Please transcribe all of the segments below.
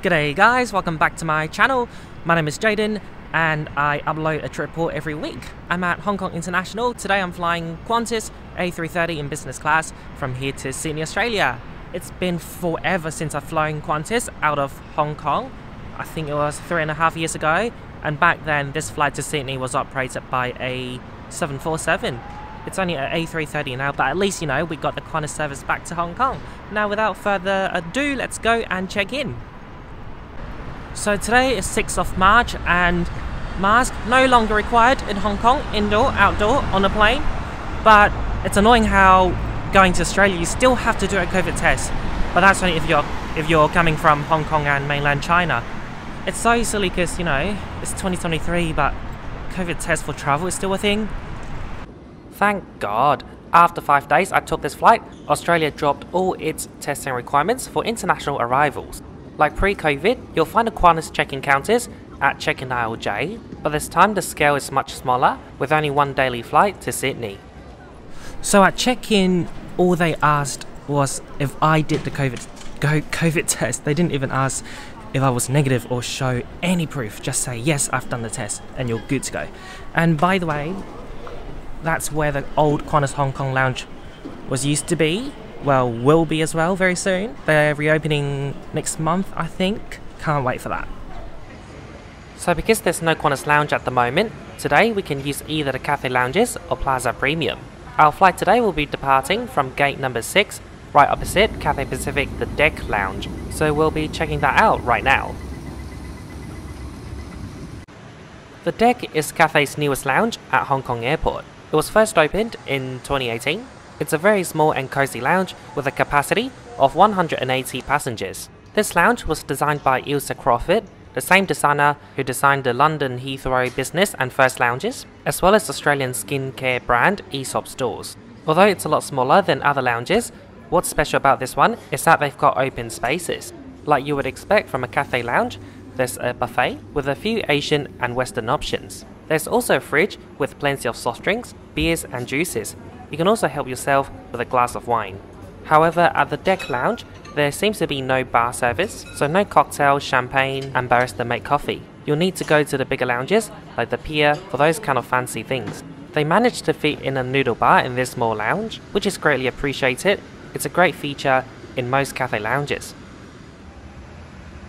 G'day guys, welcome back to my channel. My name is Jaden and I upload a trip report every week. I'm at Hong Kong International. Today I'm flying Qantas A330 in business class from here to Sydney, Australia. It's been forever since I've flown Qantas out of Hong Kong. I think it was 3.5 years ago, and back then this flight to Sydney was operated by a 747. It's only an A330 now, but at least, you know, we got the Qantas service back to Hong Kong. Now without further ado, let's go and check in. So today is 6th of March and mask no longer required in Hong Kong, indoor, outdoor, on a plane. But it's annoying how going to Australia you still have to do a COVID test. But that's only if you're coming from Hong Kong and mainland China. It's so silly because, you know, it's 2023 but COVID test for travel is still a thing. Thank God. After 5 days I took this flight, Australia dropped all its testing requirements for international arrivals. Like pre-COVID, you'll find the Qantas check-in counters at check-in aisle J, but this time the scale is much smaller, with only one daily flight to Sydney. So at check-in, all they asked was if I did the COVID test. They didn't even ask if I was negative or show any proof. Just say, yes, I've done the test, and you're good to go. And by the way, that's where the old Qantas Hong Kong lounge was used to be. Well, will be as well very soon. They're reopening next month, I think. Can't wait for that. So because there's no Qantas lounge at the moment, today we can use either the Cathay lounges or Plaza Premium. Our flight today will be departing from gate number 6, right opposite Cathay Pacific the Deck Lounge. So we'll be checking that out right now. The Deck is Cathay's newest lounge at Hong Kong Airport. It was first opened in 2018. It's a very small and cozy lounge with a capacity of 180 passengers. This lounge was designed by Ilse Crawford, the same designer who designed the London Heathrow Business and First lounges, as well as Australian skincare brand Aesop stores. Although it's a lot smaller than other lounges, what's special about this one is that they've got open spaces. Like you would expect from a Cathay lounge, there's a buffet with a few Asian and Western options. There's also a fridge with plenty of soft drinks, beers and juices. You can also help yourself with a glass of wine. However, at the Deck Lounge, there seems to be no bar service, so no cocktails, champagne and barista-made coffee. You'll need to go to the bigger lounges, like the Pier, for those kind of fancy things. They managed to fit in a noodle bar in this small lounge, which is greatly appreciated. It's a great feature in most Cathay lounges.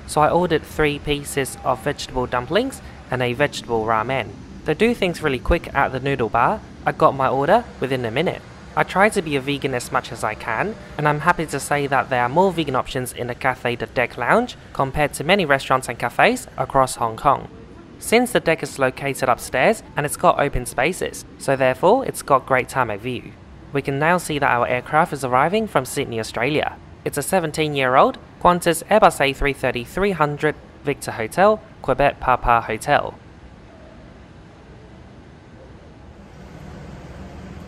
So I ordered 3 pieces of vegetable dumplings and a vegetable ramen. They do things really quick at the noodle bar. I got my order within a minute. I try to be a vegan as much as I can, and I'm happy to say that there are more vegan options in the Cathay the Deck Lounge compared to many restaurants and cafes across Hong Kong. Since the deck is located upstairs and it's got open spaces, so therefore it's got great tarmac view. We can now see that our aircraft is arriving from Sydney, Australia. It's a 17-year-old Qantas Airbus A330-300 Victor Hotel, Quebec Papa Hotel.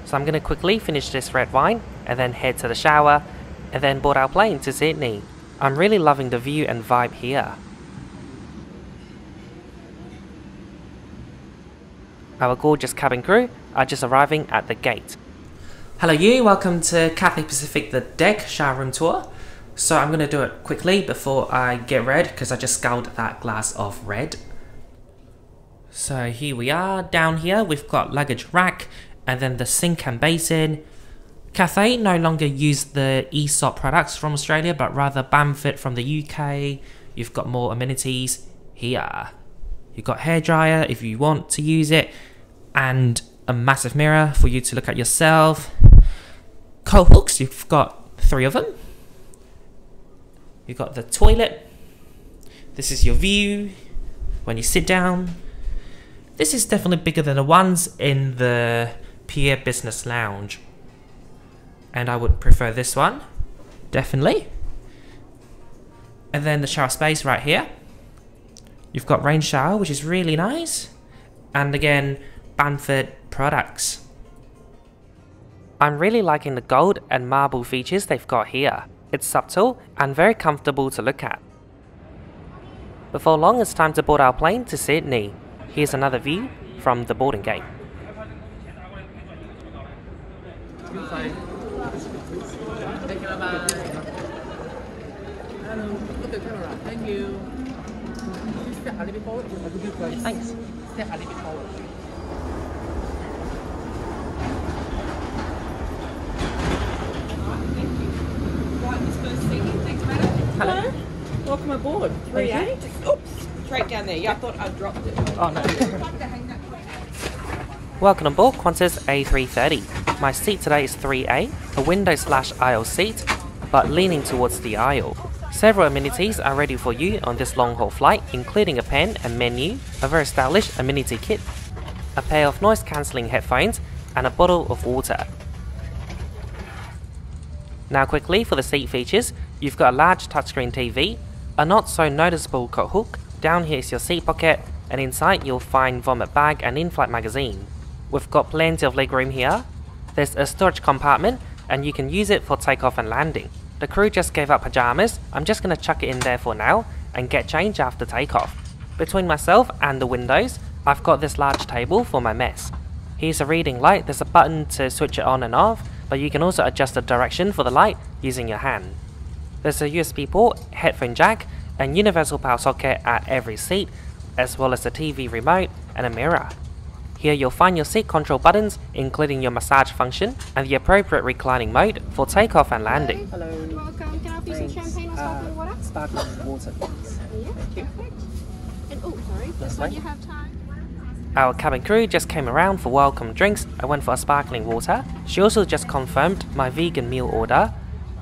So I'm going to quickly finish this red wine and then head to the shower and then board our plane to Sydney. I'm really loving the view and vibe here. Our gorgeous cabin crew are just arriving at the gate. Hello you, welcome to Cathay Pacific the Deck shower room tour. So I'm going to do it quickly before I get red because I just scalded that glass of red. So here we are. Down here we've got luggage rack and then the sink and basin. Cathay no longer use the Aesop products from Australia but rather Bamford from the UK. You've got more amenities here. You've got hairdryer if you want to use it, and a massive mirror for you to look at yourself. Coat hooks, you've got 3 of them. You've got the toilet. This is your view when you sit down. This is definitely bigger than the ones in the Pier Business Lounge. And I would prefer this one, definitely. And then the shower space right here. You've got rain shower, which is really nice. And again, Bamford products. I'm really liking the gold and marble features they've got here. It's subtle and very comfortable to look at. Before long, it's time to board our plane to Sydney. Here's another view from the boarding gate. Thank you. Step a little bit forward. Thanks. Step a little bit forward. Right, this first seat. Thanks, madam. Hello. Welcome aboard. 3A. Oops. Straight down there. Yeah, I thought I dropped it. Oh no. Welcome on board Qantas A330. My seat today is 3A, a window/aisle seat, but leaning towards the aisle. Several amenities are ready for you on this long-haul flight, including a pen and menu, a very stylish amenity kit, a pair of noise-cancelling headphones, and a bottle of water. Now quickly for the seat features, you've got a large touchscreen TV, a not so noticeable coat hook, down here is your seat pocket, and inside you'll find vomit bag and in-flight magazine. We've got plenty of legroom here. There's a storage compartment and you can use it for takeoff and landing. The crew just gave up pyjamas, I'm just gonna chuck it in there for now and get changed after takeoff. Between myself and the windows, I've got this large table for my mess. Here's a reading light, there's a button to switch it on and off, but you can also adjust the direction for the light using your hand. There's a USB port, headphone jack, and universal power socket at every seat, as well as a TV remote and a mirror. Here you'll find your seat control buttons, including your massage function and the appropriate reclining mode for takeoff and landing. Hello. Welcome. Can I have you some champagne or sparkling water? Sparkling water, please. Yeah, Thank you. perfect. And oh, sorry, this one you have time. Our cabin crew just came around for welcome drinks. I went for a sparkling water. She also just confirmed my vegan meal order,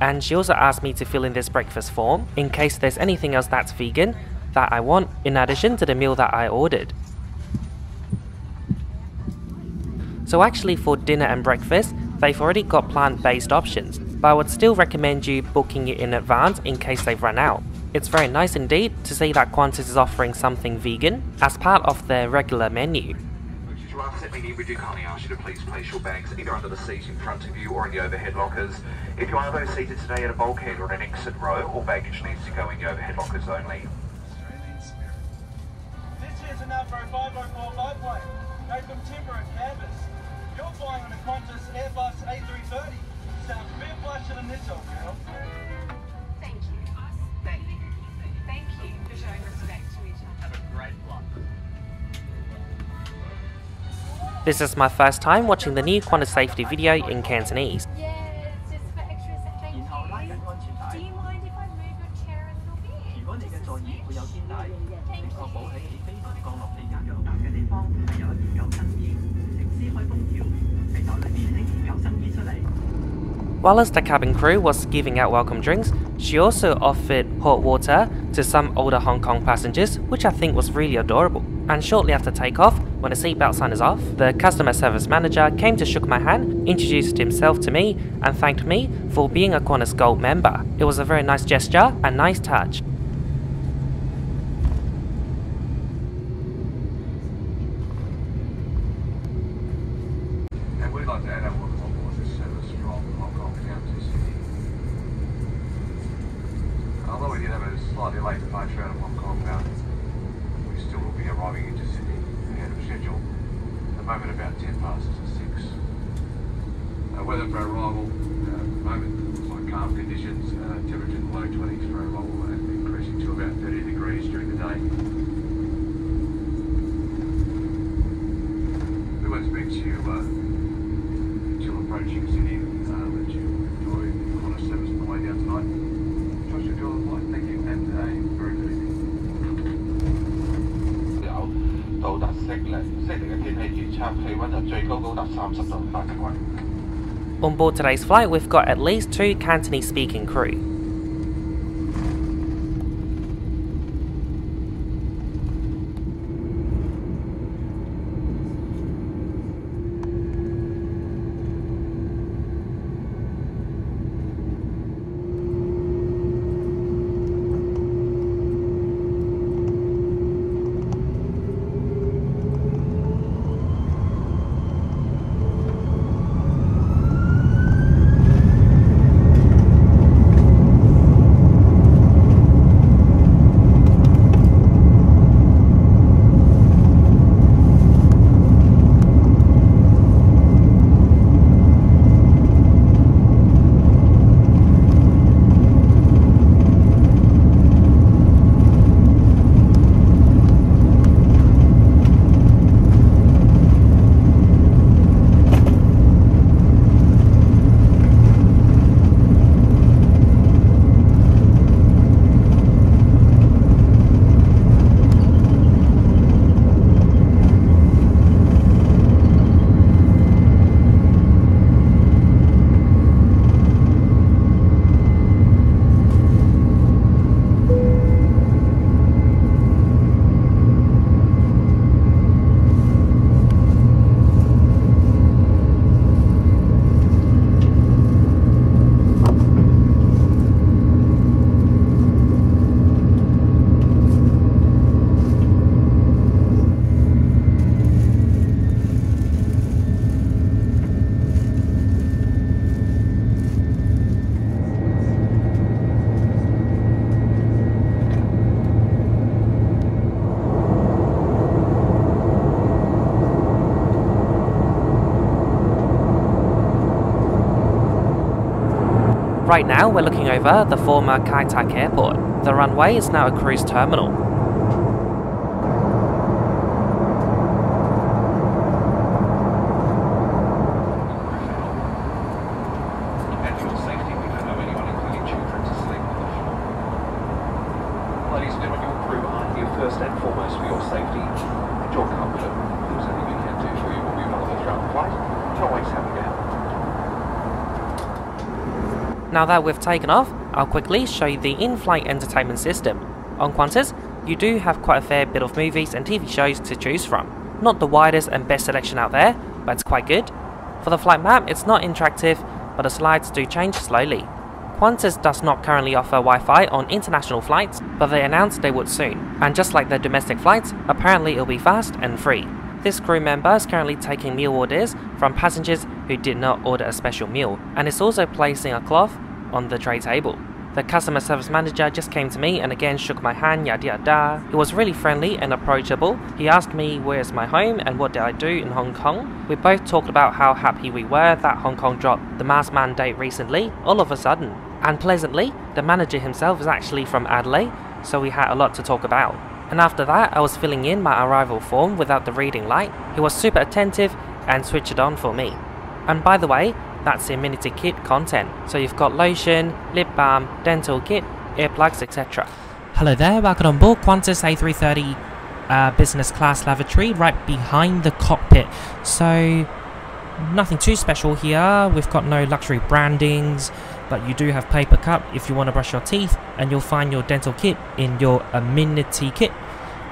and she also asked me to fill in this breakfast form in case there's anything else that's vegan that I want in addition to the meal that I ordered. So actually for dinner and breakfast, they've already got plant-based options, but I would still recommend you booking it in advance in case they've run out. It's very nice indeed to see that Qantas is offering something vegan as part of their regular menu. To our set meeting, we do kindly ask you to please place your bags either under the seat in front of you or in the overhead lockers. If you are though seated today at a bulkhead or an exit row, all baggage needs to go in the overhead lockers only. This is an Avro 504 biplane, made from timber and canvas. You're flying on a Qantas Airbus A330. Sounds a bit flasher than this old girl. Thank you. Thank you. Thank you for showing respect to each other. Have a great flight. This is my first time watching the new Qantas safety video in Cantonese. Yes, just for extra thank you. Do you mind if I move your chair a little bit? Thank While as the cabin crew was giving out welcome drinks, she also offered hot water to some older Hong Kong passengers, which I think was really adorable. And shortly after takeoff, when the seatbelt sign is off, the customer service manager came to shook my hand, introduced himself to me, and thanked me for being a Qantas Gold member. It was a very nice gesture and nice touch. And we'd like to add our welcome on board this service from Hong Kong down to Sydney. Although we did have a slightly late departure out of Hong Kong, we still will be arriving into Sydney ahead of schedule. At the moment about 10 past 6. Weather for arrival, at the moment looks like calm conditions, temperature in the low 20s for arrival and increasing to about 30 degrees during the day. We won't speak to you until approaching Sydney, that you enjoy the Qantas service on the way down tonight. Trust you enjoy the flight, thank you, and a very good evening. 到達悉尼嘅天氣預測氣溫最高高達30度8度。 On board today's flight, we've got at least 2 Cantonese speaking crew. Right now we're looking over the former Kai Tak airport. The runway is now a cruise terminal. And for your safety, we don't know anyone, including children, to sleep on the floor. Ladies and gentlemen, your crew are here first and foremost for your safety and your comfort. If there's anything we can do for you, we'll be available throughout the flight. It's always happy to help. Now that we've taken off, I'll quickly show you the in-flight entertainment system. On Qantas, you do have quite a fair bit of movies and TV shows to choose from. Not the widest and best selection out there, but it's quite good. For the flight map, it's not interactive, but the slides do change slowly. Qantas does not currently offer Wi-Fi on international flights, but they announced they would soon. And just like their domestic flights, apparently it'll be fast and free. This crew member is currently taking meal orders from passengers who did not order a special meal, and is also placing a cloth on the tray table. The customer service manager just came to me and again shook my hand, yada yada. He was really friendly and approachable. He asked me where's my home and what did I do in Hong Kong. We both talked about how happy we were that Hong Kong dropped the mask mandate recently, all of a sudden. And pleasantly, the manager himself is actually from Adelaide, so we had a lot to talk about. And after that, I was filling in my arrival form without the reading light. He was super attentive and switched it on for me. And by the way, that's the amenity kit content. So you've got lotion, lip balm, dental kit, earplugs, etc. Hello there, welcome on board Qantas A330 business class lavatory right behind the cockpit. So nothing too special here. We've got no luxury brandings, but you do have paper cup if you want to brush your teeth, and you'll find your dental kit in your amenity kit.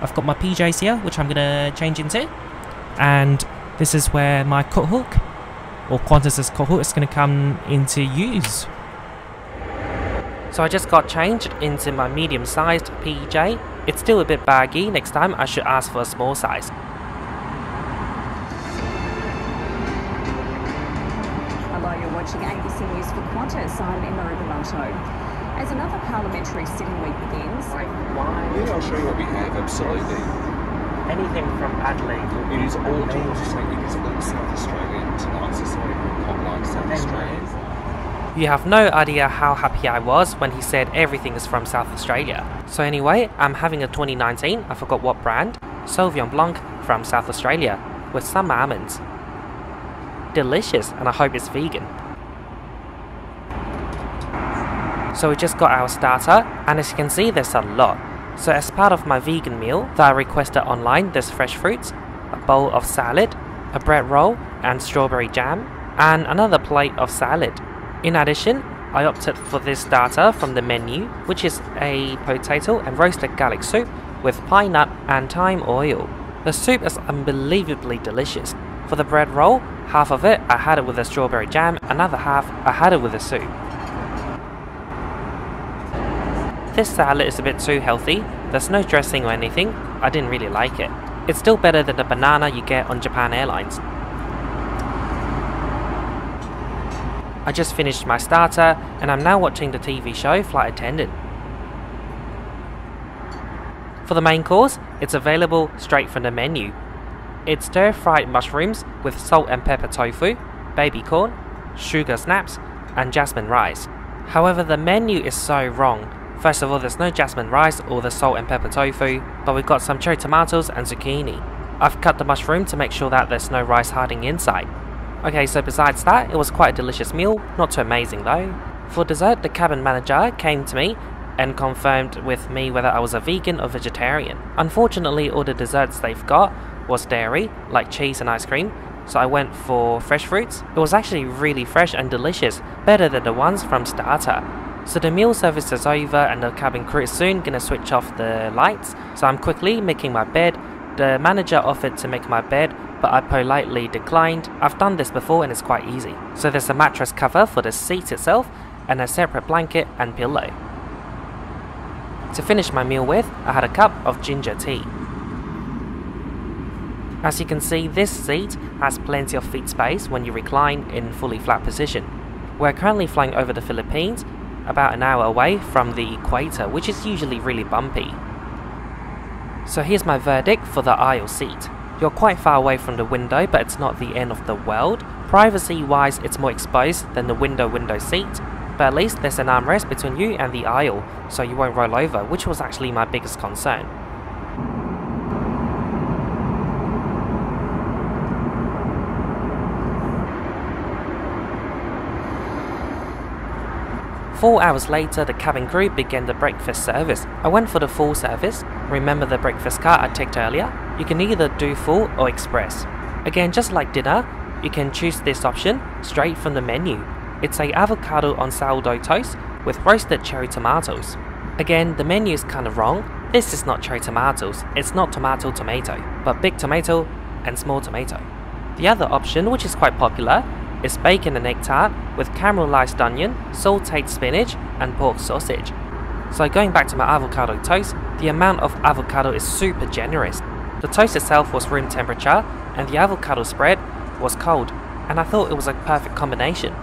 I've got my PJs here, which I'm gonna change into, and this is where my coat hook, or Qantas's coat hook, is gonna come into use. So I just got changed into my medium-sized PJ. It's still a bit baggy. Next time I should ask for a small size. Hello, you're watching ABC News for Qantas. I'm Emma Lavatory. As another parliamentary sitting week begins... Yeah, I'll show you what we have, absolutely. Anything from Adelaide. It is all, it is all South Australian tonight, so somebody will pop like South Australian. You have no idea how happy I was when he said everything is from South Australia. So anyway, I'm having a 2019, I forgot what brand, Sauvignon Blanc from South Australia, with some almonds. Delicious, and I hope it's vegan. So we just got our starter, and as you can see there's a lot. So as part of my vegan meal that I requested online, there's fresh fruits, a bowl of salad, a bread roll and strawberry jam, and another plate of salad. In addition, I opted for this starter from the menu, which is a potato and roasted garlic soup with pine nut and thyme oil. The soup is unbelievably delicious. For the bread roll, half of it I had it with a strawberry jam, another half I had it with the soup. This salad is a bit too healthy, there's no dressing or anything, I didn't really like it. It's still better than the banana you get on Japan Airlines. I just finished my starter and I'm now watching the TV show Flight Attendant. For the main course, it's available straight from the menu. It's stir-fried mushrooms with salt and pepper tofu, baby corn, sugar snaps, and jasmine rice. However, the menu is so wrong. First of all, there's no jasmine rice or the salt and pepper tofu, but we've got some cherry tomatoes and zucchini. I've cut the mushroom to make sure that there's no rice hiding inside. Okay, so besides that, it was quite a delicious meal, not too amazing though. For dessert, the cabin manager came to me and confirmed with me whether I was a vegan or vegetarian. Unfortunately, all the desserts they've got was dairy, like cheese and ice cream, so I went for fresh fruits. It was actually really fresh and delicious, better than the ones from starter. So the meal service is over and the cabin crew is soon gonna switch off the lights, so I'm quickly making my bed. The manager offered to make my bed, but I politely declined. I've done this before and it's quite easy. So there's a mattress cover for the seat itself and a separate blanket and pillow. To finish my meal with, I had a cup of ginger tea. As you can see, this seat has plenty of feet space when you recline in fully flat position. We're currently flying over the Philippines, about an hour away from the equator, which is usually really bumpy. So here's my verdict for the aisle seat. You're quite far away from the window, but it's not the end of the world. Privacy wise, it's more exposed than the window seat. but at least there's an armrest between you and the aisle, so you won't roll over, which was actually my biggest concern. Four hours later, the cabin crew began the breakfast service. I went for the full service. Remember the breakfast card I ticked earlier? You can either do full or express. Again, just like dinner, you can choose this option straight from the menu. It's a avocado on sourdough toast with roasted cherry tomatoes. Again, the menu is kind of wrong. This is not cherry tomatoes, it's not tomato, but big tomato and small tomato. The other option, which is quite popular, is bacon and egg tart with caramelized onion, sauteed spinach and pork sausage. So going back to my avocado toast, the amount of avocado is super generous. The toast itself was room temperature and the avocado spread was cold, and I thought it was a perfect combination.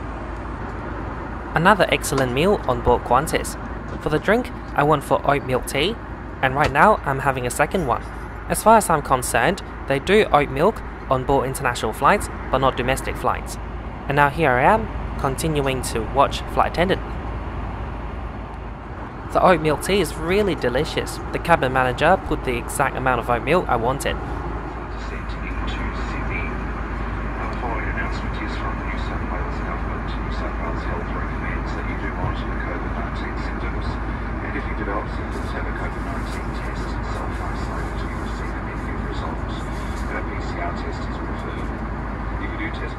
Another excellent meal on board Qantas. For the drink, I went for oat milk tea, and right now I'm having a second one. As far as I'm concerned, they do oat milk on board international flights, but not domestic flights. And now here I am, continuing to watch Flight Attendant. The oat milk tea is really delicious. The cabin manager put the exact amount of oat milk I wanted. Descent into Sydney. The following announcement is from the New South Wales Government. New South Wales Health recommends that you do monitor the COVID-19 symptoms, and if you develop symptoms, have a COVID-19 test and self-isolate until you receive a negative result. A PCR test is preferred. If you do test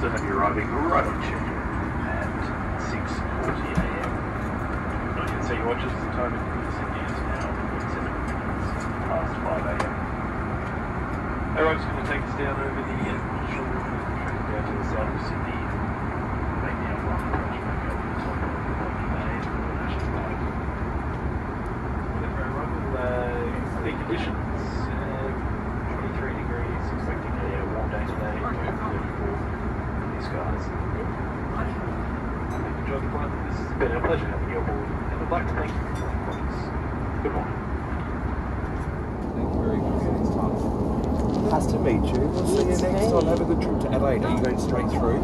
still have you arriving right on schedule at 6:40 AM. Not yet set your watches, the time in Sydney is now 7 minutes past 5 AM. Alright, just going to take us down over the shore, train down to the south of Sydney, make the outline approach back over the top of the Bobby Bay and the National Park. Whenever I arrival, the conditions, 23 degrees, expecting a warm day today, 34. Guys. Enjoy the flight. This has been a pleasure having you aboard, and I'd like to thank you for flying Qantas. Good morning. Thank you very much. Nice to meet you. We'll see you next time. Have a good trip to Adelaide. Are you going straight through?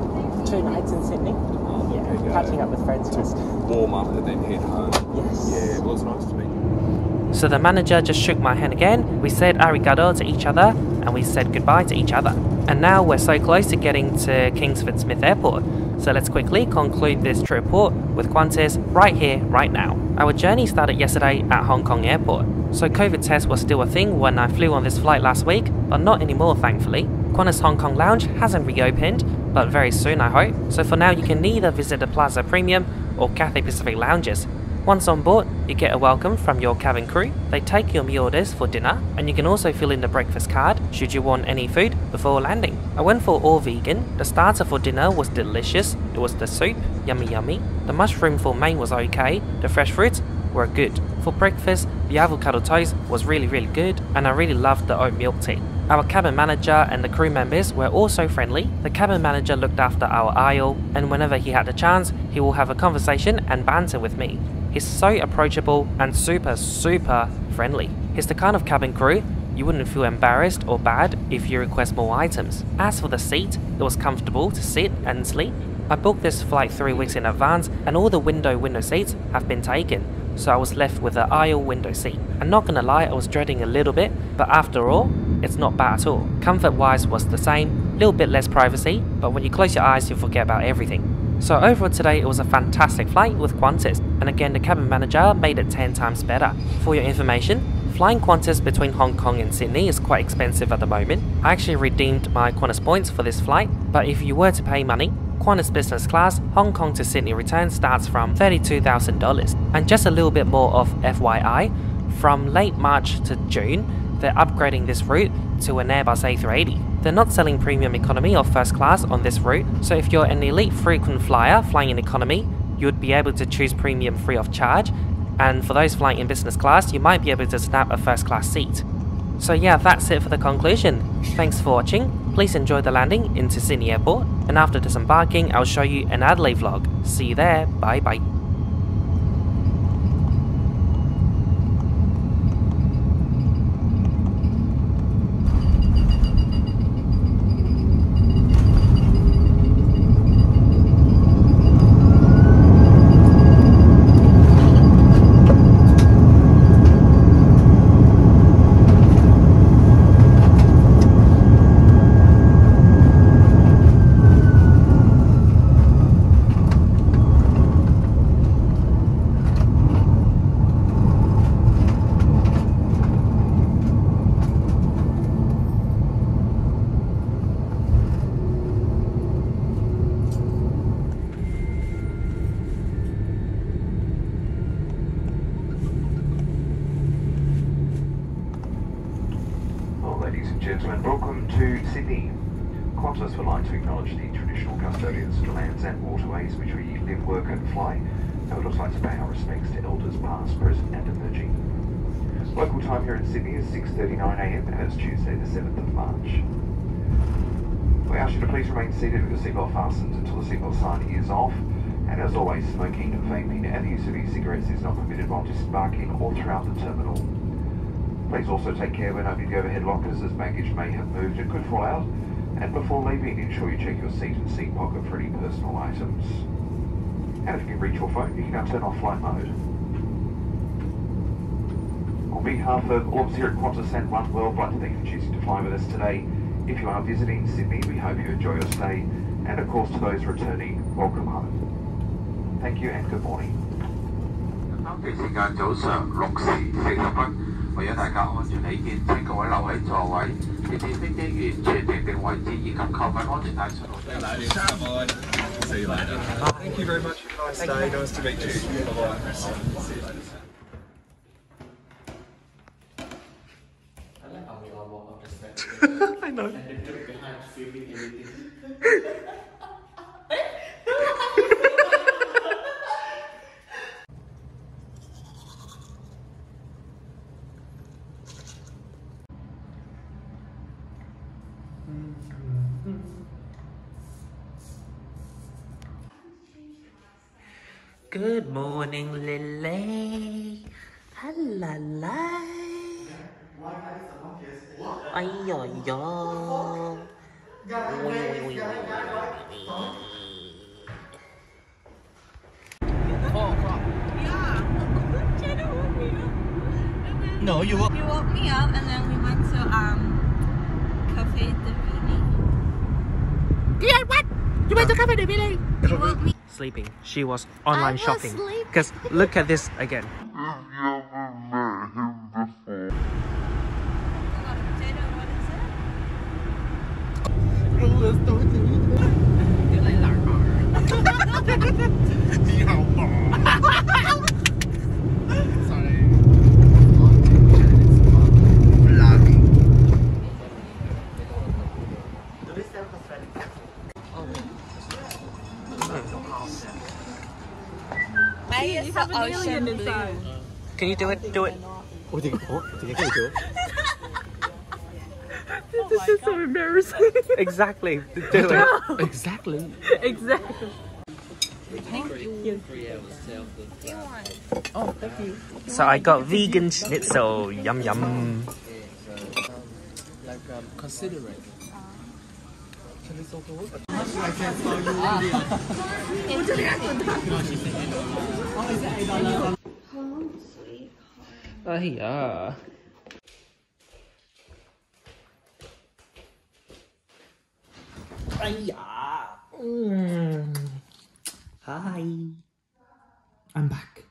2 nights in Sydney. Yeah, catching up with friends first. Warm up and then head home. Yes. Yeah, it was nice to meet you. So the manager just shook my hand again, we said arigato to each other, and we said goodbye to each other. And now we're so close to getting to Kingsford Smith Airport, so let's quickly conclude this trip report with Qantas right here, right now. Our journey started yesterday at Hong Kong Airport, so COVID test was still a thing when I flew on this flight last week, but not anymore thankfully. Qantas Hong Kong Lounge hasn't reopened, but very soon I hope, so for now you can either visit the Plaza Premium or Cathay Pacific lounges. Once on board, you get a welcome from your cabin crew, they take your meal orders for dinner, and you can also fill in the breakfast card should you want any food before landing. I went for all vegan, the starter for dinner was delicious, it was the soup, yummy yummy, the mushroom for main was okay, the fresh fruits were good. For breakfast, the avocado toast was really good, and I really loved the oat milk tea. Our cabin manager and the crew members were also friendly. The cabin manager looked after our aisle, and whenever he had the chance, he will have a conversation and banter with me. He's so approachable and super friendly. He's the kind of cabin crew you wouldn't feel embarrassed or bad if you request more items. As for the seat, it was comfortable to sit and sleep. I booked this flight 3 weeks in advance, and all the window seats have been taken, so I was left with the aisle window seat. I'm not gonna lie, I was dreading a little bit, but after all, it's not bad at all. Comfort wise was the same, little bit less privacy, but when you close your eyes you forget about everything. So overall today it was a fantastic flight with Qantas, and again the cabin manager made it 10 times better. For your information, flying Qantas between Hong Kong and Sydney is quite expensive at the moment. I actually redeemed my Qantas points for this flight, but if you were to pay money, Qantas business class Hong Kong to Sydney return starts from $32,000. And just a little bit more of FYI, from late March to June, they're upgrading this route to an Airbus A380. They're not selling premium economy or first class on this route, so if you're an elite frequent flyer flying in economy, you would be able to choose premium free of charge, and for those flying in business class, you might be able to snap a first class seat. So yeah, that's it for the conclusion. Thanks for watching. Please enjoy the landing into Sydney Airport, and after disembarking, I'll show you an Adelaide vlog. See you there, bye bye. Ladies and gentlemen, welcome to Sydney. Qantas would like to acknowledge the traditional custodians of the lands and waterways which we live, work and fly, and would also like to pay our respects to elders past, present and emerging. Local time here in Sydney is 6:39 AM and it's Tuesday the 7th of March. We ask you to please remain seated with your seatbelt fastened until the seatbelt sign is off, and as always, smoking, vaping and the use of e-cigarettes is not permitted while disembarking or throughout the terminal. Please also take care when opening the overhead lockers, as baggage may have moved and could fall out. And before leaving, ensure you check your seat and seat pocket for any personal items. And if you can reach your phone, you can now turn off flight mode. On behalf of all of us here at Qantas and One World, I'd like to thank you for choosing to fly with us today. If you are visiting Sydney, we hope you enjoy your stay. And of course, to those returning, welcome home. Thank you and good morning. 為咗大家安全起見，請各位留喺座位，呢啲飛機員設定定位置以及扣緊安全帶信號。See you later. Thank you very much. Nice day. Nice to meet you. Bye-bye. See you later. I know. Good morning, Lily. Hello. Ay, ay, ay. No, you woke me up and then we went to Cafe de Vini. Yeah, what? You went to Cafe de Vini? You woke me. Sleeping. She was online shopping. Because look at this again. You have an alien inside. Can you do it? Do it. This is so embarrassing. Exactly. Do it. Exactly. Exactly. Thank you. Oh, thank you. So I got vegan schnitzel. Yum yum. Considerate. Yeah. Hi. I'm back.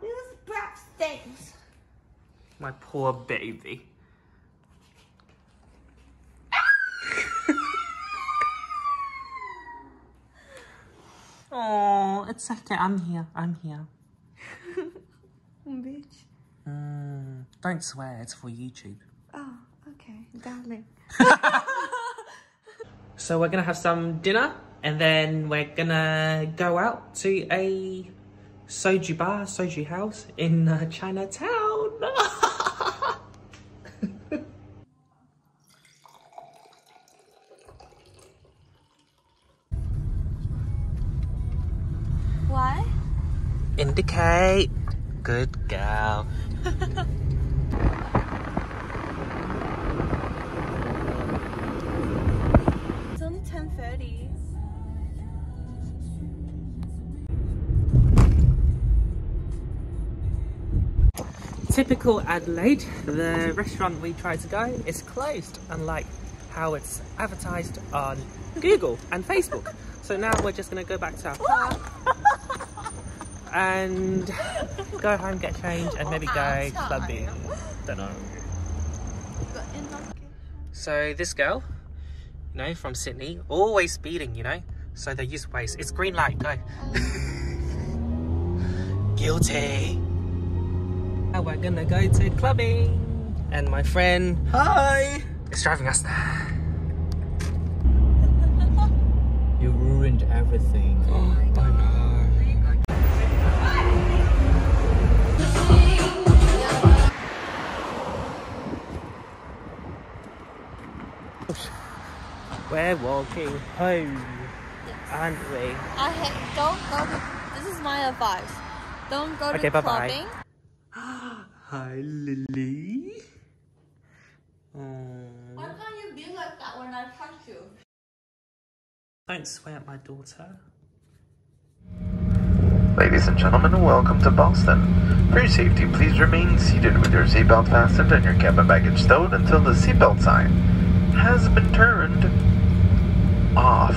This breath stinks. My poor baby. Oh, it's okay. I'm here. I'm here. Bitch. Don't swear. It's for YouTube. Oh, okay, darling. So we're gonna have some dinner, and then we're gonna go out to a soju bar, soju house in Chinatown. Why? Indicate. Good girl. It's only 10:30. Typical Adelaide, the restaurant we tried to go is closed, unlike how it's advertised on Google and Facebook. So now we're just gonna go back to our car and go home, get changed, and maybe go clubbing. Don't know. So this girl, you know, from Sydney, always speeding, you know, so they use Waze. It's green light, go. Guilty. Now we're gonna go to clubbing, and my friend, hi, is driving us there. You ruined everything. Oh, I know. We're walking home, aren't we? Don't go to, this is my advice. Don't go Okay, to bye-bye. clubbing. Hi, Lily. Why can't you be like that when I touch you? Don't swear at my daughter. Ladies and gentlemen, welcome to Boston. For your safety, please remain seated with your seatbelt fastened and your cabin baggage stowed until the seatbelt sign has been turned off.